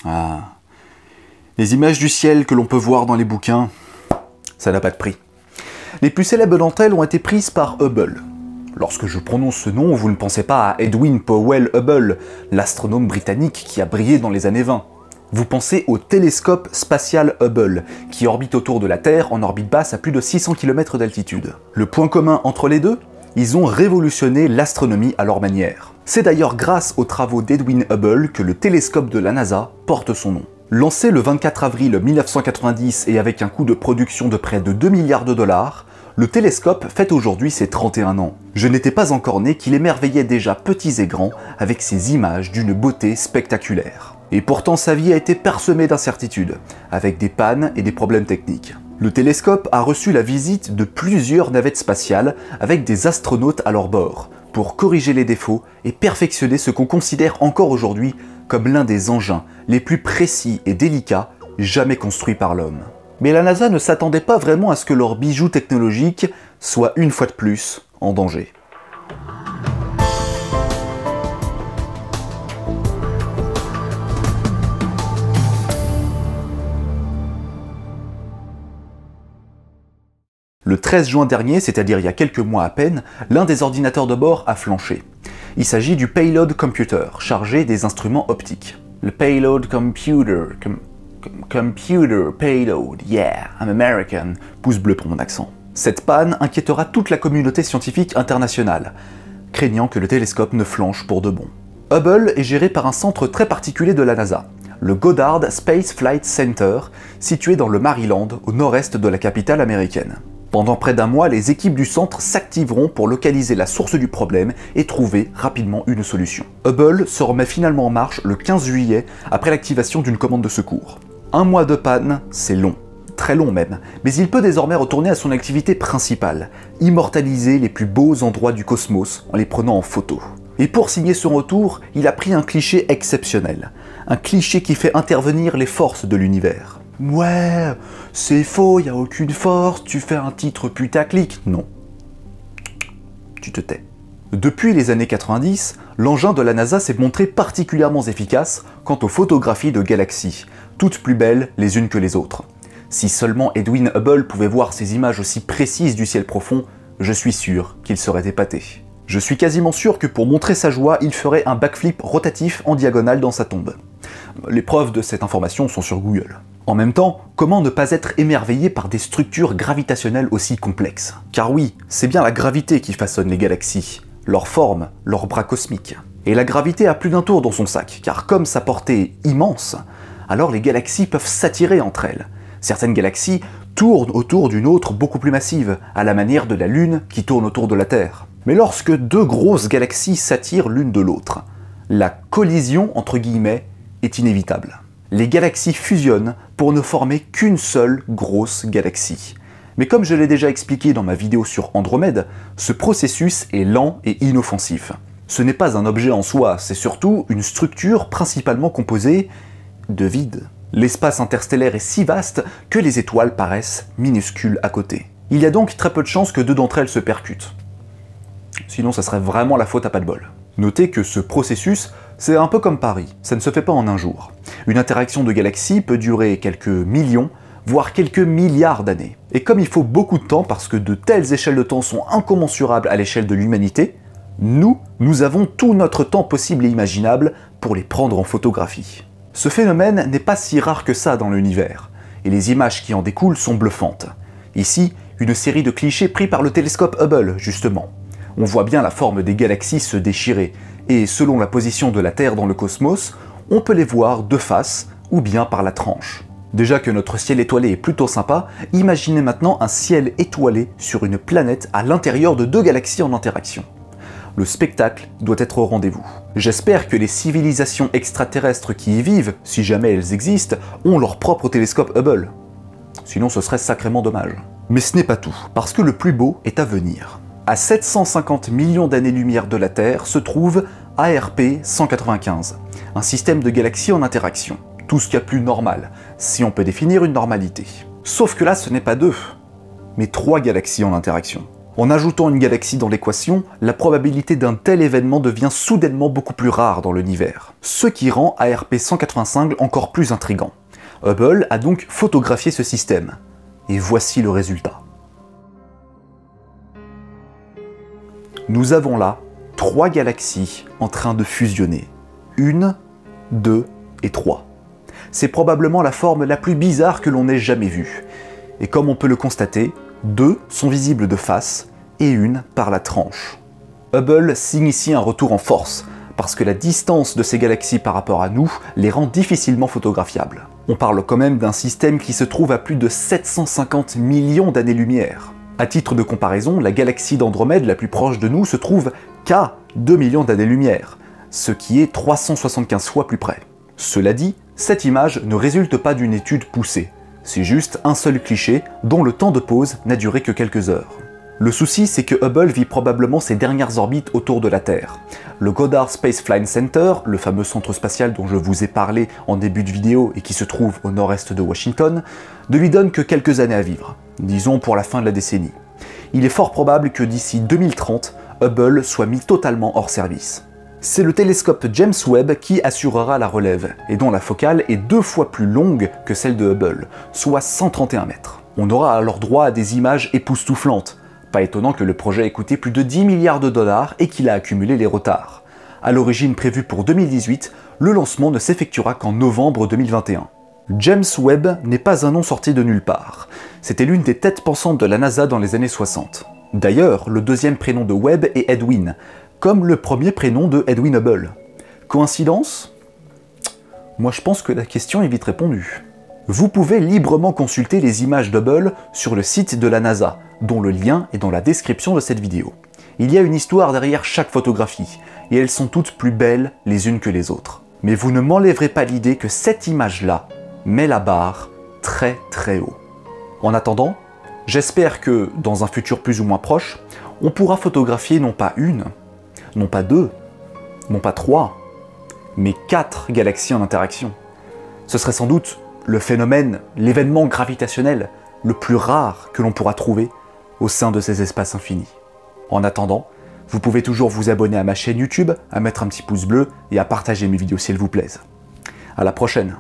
Ah, les images du ciel que l'on peut voir dans les bouquins, ça n'a pas de prix. Les plus célèbres d'entre elles ont été prises par Hubble. Lorsque je prononce ce nom, vous ne pensez pas à Edwin Powell Hubble, l'astronome britannique qui a brillé dans les années 20. Vous pensez au télescope spatial Hubble, qui orbite autour de la Terre en orbite basse à plus de 600 km d'altitude. Le point commun entre les deux, ils ont révolutionné l'astronomie à leur manière. C'est d'ailleurs grâce aux travaux d'Edwin Hubble que le télescope de la NASA porte son nom. Lancé le 24 avril 1990 et avec un coût de production de près de 2 milliards de dollars, le télescope fête aujourd'hui ses 31 ans. Je n'étais pas encore né qu'il émerveillait déjà petits et grands avec ses images d'une beauté spectaculaire. Et pourtant sa vie a été parsemée d'incertitudes, avec des pannes et des problèmes techniques. Le télescope a reçu la visite de plusieurs navettes spatiales avec des astronautes à leur bord, pour corriger les défauts et perfectionner ce qu'on considère encore aujourd'hui comme l'un des engins les plus précis et délicats jamais construits par l'homme. Mais la NASA ne s'attendait pas vraiment à ce que leur bijou technologique soit une fois de plus en danger. Le 13 juin dernier, c'est-à-dire il y a quelques mois à peine, l'un des ordinateurs de bord a flanché. Il s'agit du Payload Computer, chargé des instruments optiques. Le Payload Computer, Payload, yeah, I'm American, pouce bleu pour mon accent. Cette panne inquiétera toute la communauté scientifique internationale, craignant que le télescope ne flanche pour de bon. Hubble est géré par un centre très particulier de la NASA, le Goddard Space Flight Center, situé dans le Maryland, au nord-est de la capitale américaine. Pendant près d'un mois, les équipes du centre s'activeront pour localiser la source du problème et trouver rapidement une solution. Hubble se remet finalement en marche le 15 juillet après l'activation d'une commande de secours. Un mois de panne, c'est long, très long même, mais il peut désormais retourner à son activité principale, immortaliser les plus beaux endroits du cosmos en les prenant en photo. Et pour signer son retour, il a pris un cliché exceptionnel, un cliché qui fait intervenir les forces de l'univers. Ouais, c'est faux, y a aucune force, tu fais un titre putaclic. Non. Tu te tais. Depuis les années 90, l'engin de la NASA s'est montré particulièrement efficace quant aux photographies de galaxies, toutes plus belles les unes que les autres. Si seulement Edwin Hubble pouvait voir ces images aussi précises du ciel profond, je suis sûr qu'il serait épaté. Je suis quasiment sûr que pour montrer sa joie, il ferait un backflip rotatif en diagonale dans sa tombe. Les preuves de cette information sont sur Google. En même temps, comment ne pas être émerveillé par des structures gravitationnelles aussi complexes? Car oui, c'est bien la gravité qui façonne les galaxies, leur forme, leurs bras cosmiques. Et la gravité a plus d'un tour dans son sac, car comme sa portée est immense, alors les galaxies peuvent s'attirer entre elles. Certaines galaxies tournent autour d'une autre beaucoup plus massive, à la manière de la Lune qui tourne autour de la Terre. Mais lorsque deux grosses galaxies s'attirent l'une de l'autre, la collision, entre guillemets, est inévitable. Les galaxies fusionnent pour ne former qu'une seule grosse galaxie. Mais comme je l'ai déjà expliqué dans ma vidéo sur Andromède, ce processus est lent et inoffensif. Ce n'est pas un objet en soi, c'est surtout une structure principalement composée de vide. L'espace interstellaire est si vaste que les étoiles paraissent minuscules à côté. Il y a donc très peu de chances que deux d'entre elles se percutent. Sinon ça serait vraiment la faute à pas de bol. Notez que ce processus, c'est un peu comme Paris, ça ne se fait pas en un jour. Une interaction de galaxies peut durer quelques millions, voire quelques milliards d'années. Et comme il faut beaucoup de temps parce que de telles échelles de temps sont incommensurables à l'échelle de l'humanité, nous avons tout notre temps possible et imaginable pour les prendre en photographie. Ce phénomène n'est pas si rare que ça dans l'univers, et les images qui en découlent sont bluffantes. Ici, une série de clichés pris par le télescope Hubble, justement. On voit bien la forme des galaxies se déchirer, et selon la position de la Terre dans le cosmos, on peut les voir de face ou bien par la tranche. Déjà que notre ciel étoilé est plutôt sympa, imaginez maintenant un ciel étoilé sur une planète à l'intérieur de deux galaxies en interaction. Le spectacle doit être au rendez-vous. J'espère que les civilisations extraterrestres qui y vivent, si jamais elles existent, ont leur propre télescope Hubble. Sinon ce serait sacrément dommage. Mais ce n'est pas tout, parce que le plus beau est à venir. À 750 millions d'années-lumière de la Terre se trouve ARP 195, un système de galaxies en interaction. Tout ce qu'il y a de plus normal, si on peut définir une normalité. Sauf que là, ce n'est pas deux, mais trois galaxies en interaction. En ajoutant une galaxie dans l'équation, la probabilité d'un tel événement devient soudainement beaucoup plus rare dans l'univers, ce qui rend ARP 185 encore plus intrigant. Hubble a donc photographié ce système, et voici le résultat. Nous avons là 3 galaxies en train de fusionner. 1, 2 et 3. C'est probablement la forme la plus bizarre que l'on ait jamais vue. Et comme on peut le constater, 2 sont visibles de face et 1 par la tranche. Hubble signe ici un retour en force, parce que la distance de ces galaxies par rapport à nous les rend difficilement photographiables. On parle quand même d'un système qui se trouve à plus de 750 millions d'années-lumière. À titre de comparaison, la galaxie d'Andromède la plus proche de nous se trouve qu'à 2 millions d'années-lumière, ce qui est 375 fois plus près. Cela dit, cette image ne résulte pas d'une étude poussée, c'est juste un seul cliché dont le temps de pause n'a duré que quelques heures. Le souci, c'est que Hubble vit probablement ses dernières orbites autour de la Terre. Le Goddard Space Flight Center, le fameux centre spatial dont je vous ai parlé en début de vidéo et qui se trouve au nord-est de Washington, ne lui donne que quelques années à vivre, disons pour la fin de la décennie. Il est fort probable que d'ici 2030, Hubble soit mis totalement hors service. C'est le télescope James Webb qui assurera la relève, et dont la focale est 2 fois plus longue que celle de Hubble, soit 131 mètres. On aura alors droit à des images époustouflantes. Pas étonnant que le projet ait coûté plus de 10 milliards de dollars et qu'il a accumulé les retards. À l'origine prévu pour 2018, le lancement ne s'effectuera qu'en novembre 2021. James Webb n'est pas un nom sorti de nulle part. C'était l'une des têtes pensantes de la NASA dans les années 60. D'ailleurs, le deuxième prénom de Webb est Edwin, comme le premier prénom de Edwin Hubble. Coïncidence? Moi je pense que la question est vite répondue. Vous pouvez librement consulter les images d'Hubble sur le site de la NASA, dont le lien est dans la description de cette vidéo. Il y a une histoire derrière chaque photographie, et elles sont toutes plus belles les unes que les autres. Mais vous ne m'enlèverez pas l'idée que cette image-là met la barre très très haut. En attendant, j'espère que, dans un futur plus ou moins proche, on pourra photographier non pas une, non pas 2, non pas 3, mais 4 galaxies en interaction. Ce serait sans doute le phénomène, l'événement gravitationnel le plus rare que l'on pourra trouver au sein de ces espaces infinis. En attendant, vous pouvez toujours vous abonner à ma chaîne YouTube, à mettre un petit pouce bleu et à partager mes vidéos si elles vous plaisent. À la prochaine!